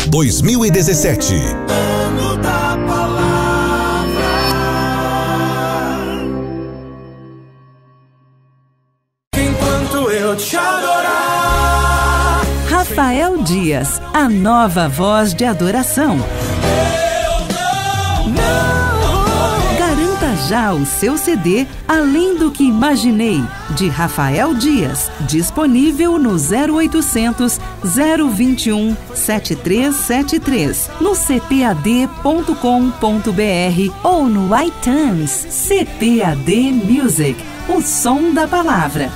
2017. Ano da Palavra. Enquanto eu te adorar. Rafael Dias, a nova voz de adoração. Garanta já o seu CD Além do que Imaginei, de Rafael Dias, disponível no 0800 021 7373, no cpad.com.br ou no iTunes. CPAD Music, o som da palavra.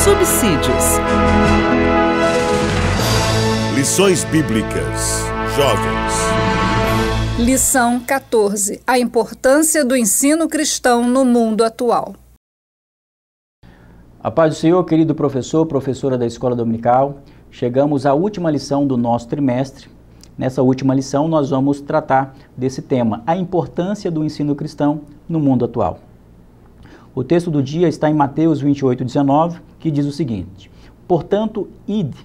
Subsídios. Lições Bíblicas. Jovens. Lição 14. A importância do ensino cristão no mundo atual. A paz do Senhor, querido professor, professora da Escola Dominical. Chegamos à última lição do nosso trimestre. Nessa última lição, nós vamos tratar desse tema, a importância do ensino cristão no mundo atual. O texto do dia está em Mateus 28:19, que diz o seguinte: portanto, ide,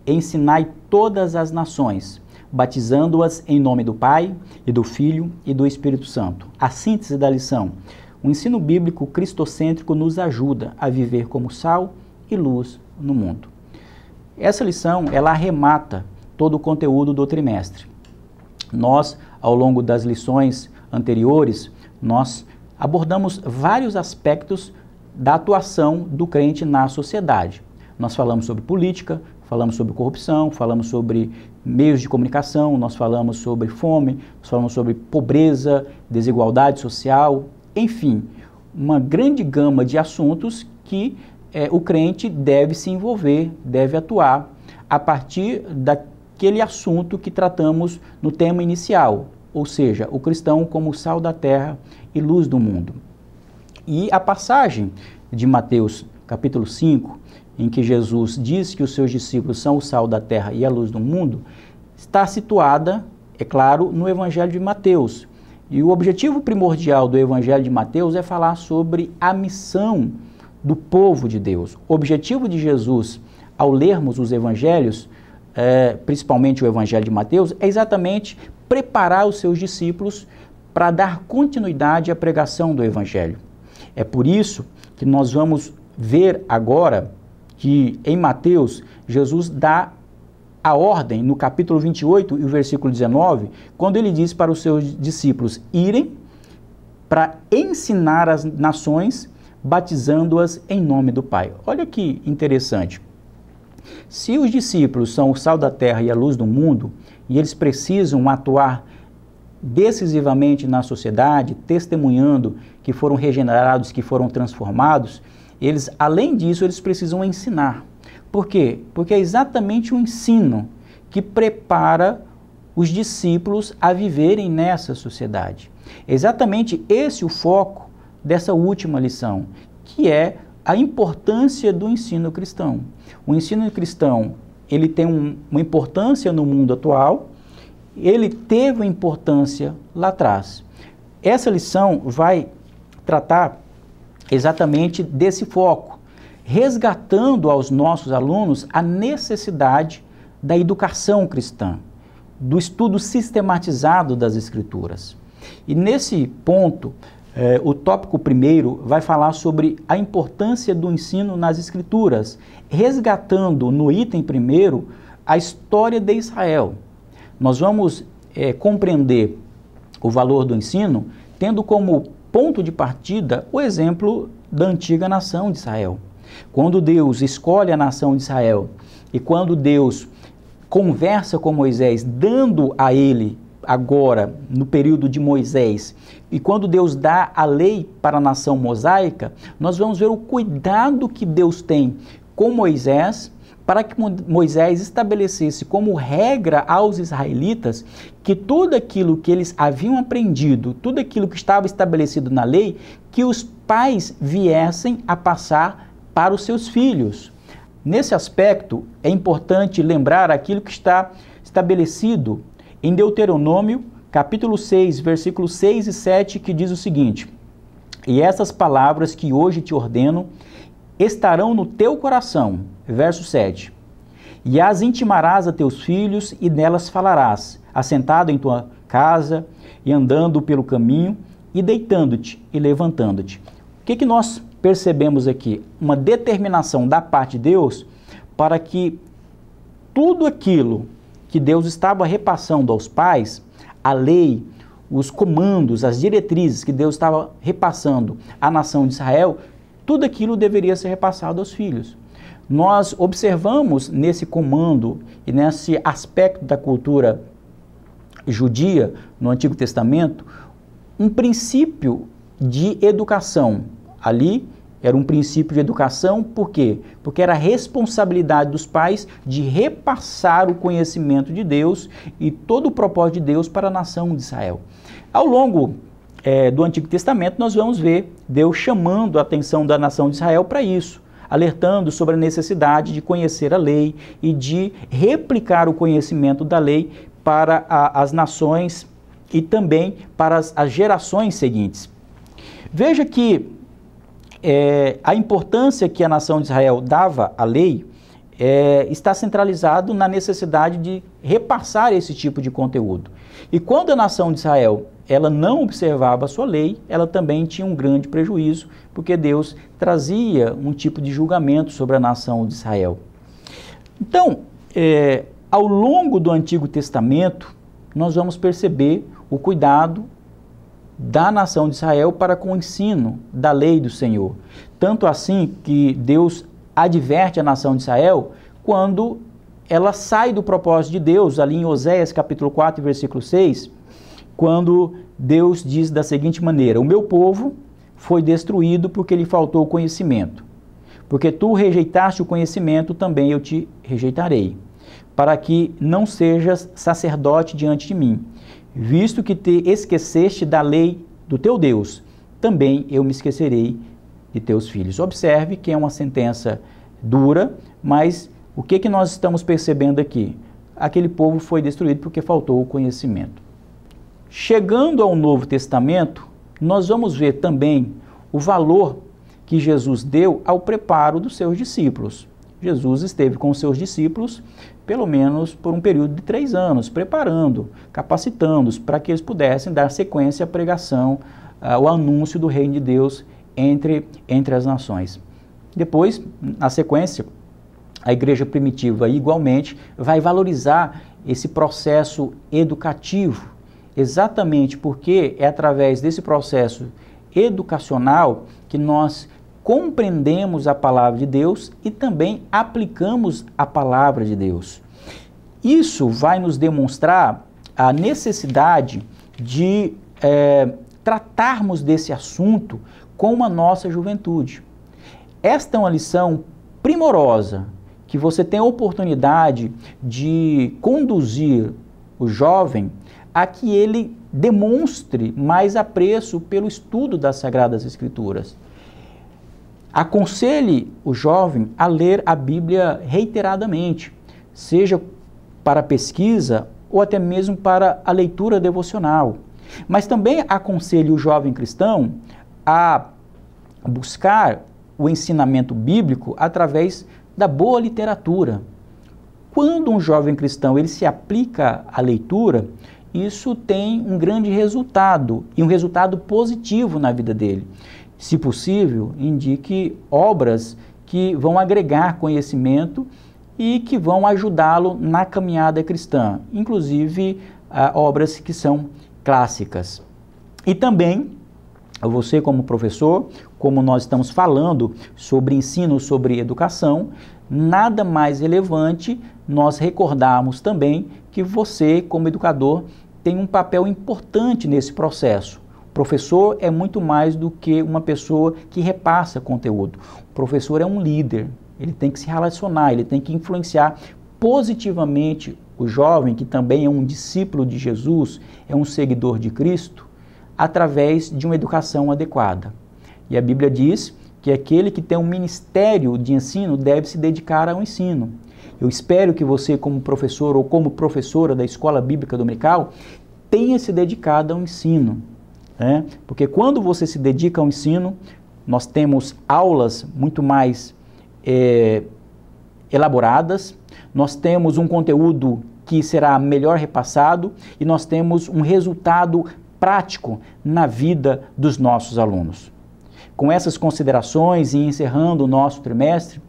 ensinai todas as nações, batizando-as em nome do Pai, e do Filho e do Espírito Santo. A síntese da lição: o ensino bíblico cristocêntrico nos ajuda a viver como sal e luz no mundo. Essa lição, ela arremata todo o conteúdo do trimestre. Nós, ao longo das lições anteriores, nós abordamos vários aspectos da atuação do crente na sociedade. Nós falamos sobre política, falamos sobre corrupção, falamos sobre meios de comunicação, nós falamos sobre fome, nós falamos sobre pobreza, desigualdade social, enfim, uma grande gama de assuntos que o crente deve se envolver, deve atuar a partir daquele assunto que tratamos no tema inicial, ou seja, o cristão como sal da terra e luz do mundo. E a passagem de Mateus, capítulo 5, em que Jesus diz que os seus discípulos são o sal da terra e a luz do mundo, está situada, é claro, no Evangelho de Mateus. E o objetivo primordial do Evangelho de Mateus é falar sobre a missão do povo de Deus. O objetivo de Jesus, ao lermos os Evangelhos, principalmente o Evangelho de Mateus, é exatamente preparar os seus discípulos para dar continuidade à pregação do Evangelho. É por isso que nós vamos ver agora que em Mateus, Jesus dá a ordem no capítulo 28 e o versículo 19, quando ele diz para os seus discípulos irem para ensinar as nações, batizando-as em nome do Pai. Olha que interessante. Se os discípulos são o sal da terra e a luz do mundo, e eles precisam atuar decisivamente na sociedade, testemunhando que foram regenerados, que foram transformados, eles, além disso, eles precisam ensinar. Por quê? Porque é exatamente o ensino que prepara os discípulos a viverem nessa sociedade. É exatamente esse o foco dessa última lição, que é a importância do ensino cristão. O ensino cristão, ele tem uma importância no mundo atual, ele teve uma importância lá atrás. Essa lição vai tratar exatamente desse foco, resgatando aos nossos alunos a necessidade da educação cristã, do estudo sistematizado das Escrituras. E nesse ponto, o tópico primeiro vai falar sobre a importância do ensino nas Escrituras, resgatando no item primeiro a história de Israel. Nós vamos compreender o valor do ensino tendo como ponto de partida o exemplo da antiga nação de Israel. Quando Deus escolhe a nação de Israel e quando Deus conversa com Moisés, dando a ele agora, no período de Moisés, e quando Deus dá a lei para a nação mosaica, nós vamos ver o cuidado que Deus tem com Moisés para que Moisés estabelecesse como regra aos israelitas que tudo aquilo que eles haviam aprendido, tudo aquilo que estava estabelecido na lei, que os pais viessem a passar para os seus filhos. Nesse aspecto, é importante lembrar aquilo que está estabelecido em Deuteronômio, capítulo 6, versículos 6 e 7, que diz o seguinte: e essas palavras que hoje te ordeno estarão no teu coração, verso 7, e as intimarás a teus filhos e nelas falarás, assentado em tua casa e andando pelo caminho e deitando-te e levantando-te. O que nós percebemos aqui? Uma determinação da parte de Deus para que tudo aquilo que Deus estava repassando aos pais, a lei, os comandos, as diretrizes que Deus estava repassando à nação de Israel, tudo aquilo deveria ser repassado aos filhos. Nós observamos nesse comando e nesse aspecto da cultura judia no Antigo Testamento um princípio de educação. Ali era um princípio de educação, por quê? Porque era a responsabilidade dos pais de repassar o conhecimento de Deus e todo o propósito de Deus para a nação de Israel. Ao longo do Antigo Testamento, nós vamos ver Deus chamando a atenção da nação de Israel para isso, alertando sobre a necessidade de conhecer a lei e de replicar o conhecimento da lei para as nações e também para as gerações seguintes. Veja que a importância que a nação de Israel dava à lei está centralizado na necessidade de repassar esse tipo de conteúdo. E quando a nação de Israel ela não observava a sua lei, ela também tinha um grande prejuízo, porque Deus trazia um tipo de julgamento sobre a nação de Israel. Então, ao longo do Antigo Testamento, nós vamos perceber o cuidado da nação de Israel para com o ensino da lei do Senhor. Tanto assim que Deus adverte a nação de Israel quando ela sai do propósito de Deus, ali em Oséias capítulo 4, versículo 6, quando Deus diz da seguinte maneira: o meu povo foi destruído porque lhe faltou conhecimento. Porque tu rejeitaste o conhecimento, também eu te rejeitarei, para que não sejas sacerdote diante de mim. Visto que te esqueceste da lei do teu Deus, também eu me esquecerei de teus filhos. Observe que é uma sentença dura, mas o que nós estamos percebendo aqui? Aquele povo foi destruído porque faltou o conhecimento. Chegando ao Novo Testamento, nós vamos ver também o valor que Jesus deu ao preparo dos seus discípulos. Jesus esteve com os seus discípulos pelo menos por um período de 3 anos, preparando, capacitando-os para que eles pudessem dar sequência à pregação, ao anúncio do reino de Deus entre as nações. Depois, na sequência, a igreja primitiva igualmente vai valorizar esse processo educativo, exatamente porque é através desse processo educacional que nós compreendemos a palavra de Deus e também aplicamos a palavra de Deus. Isso vai nos demonstrar a necessidade de tratarmos desse assunto com a nossa juventude. Esta é uma lição primorosa que você tem a oportunidade de conduzir o jovem a que ele demonstre mais apreço pelo estudo das Sagradas Escrituras. Aconselhe o jovem a ler a Bíblia reiteradamente, seja para pesquisa ou até mesmo para a leitura devocional. Mas também aconselhe o jovem cristão a buscar o ensinamento bíblico através da boa literatura. Quando um jovem cristão ele se aplica à leitura, isso tem um grande resultado, e um resultado positivo na vida dele. Se possível, indique obras que vão agregar conhecimento e que vão ajudá-lo na caminhada cristã, inclusive obras que são clássicas. E também, você como professor, como nós estamos falando sobre ensino, sobre educação, nada mais relevante nós recordarmos também que você, como educador, tem um papel importante nesse processo. O professor é muito mais do que uma pessoa que repassa conteúdo. O professor é um líder. ele tem que se relacionar, ele tem que influenciar positivamente o jovem, que também é um discípulo de Jesus, é um seguidor de Cristo, através de uma educação adequada. E a Bíblia diz que aquele que tem um ministério de ensino deve se dedicar ao ensino. Eu espero que você, como professor ou como professora da Escola Bíblica Dominical, tenha se dedicado ao ensino, né? Porque quando você se dedica ao ensino, nós temos aulas muito mais elaboradas, nós temos um conteúdo que será melhor repassado e nós temos um resultado prático na vida dos nossos alunos. Com essas considerações e encerrando o nosso trimestre,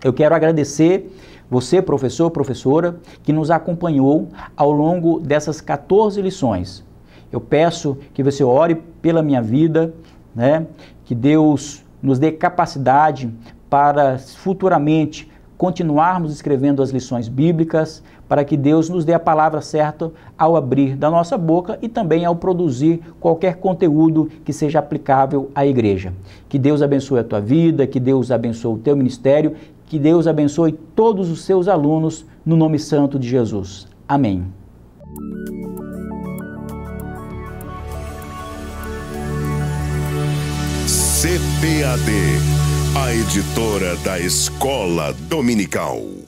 eu quero agradecer você, professor, professora, que nos acompanhou ao longo dessas 14 lições. Eu peço que você ore pela minha vida, né? Que Deus nos dê capacidade para futuramente continuarmos escrevendo as lições bíblicas, para que Deus nos dê a palavra certa ao abrir da nossa boca e também ao produzir qualquer conteúdo que seja aplicável à igreja. Que Deus abençoe a tua vida, que Deus abençoe o teu ministério, que Deus abençoe todos os seus alunos, no nome santo de Jesus. Amém. CPAD, a editora da Escola Dominical.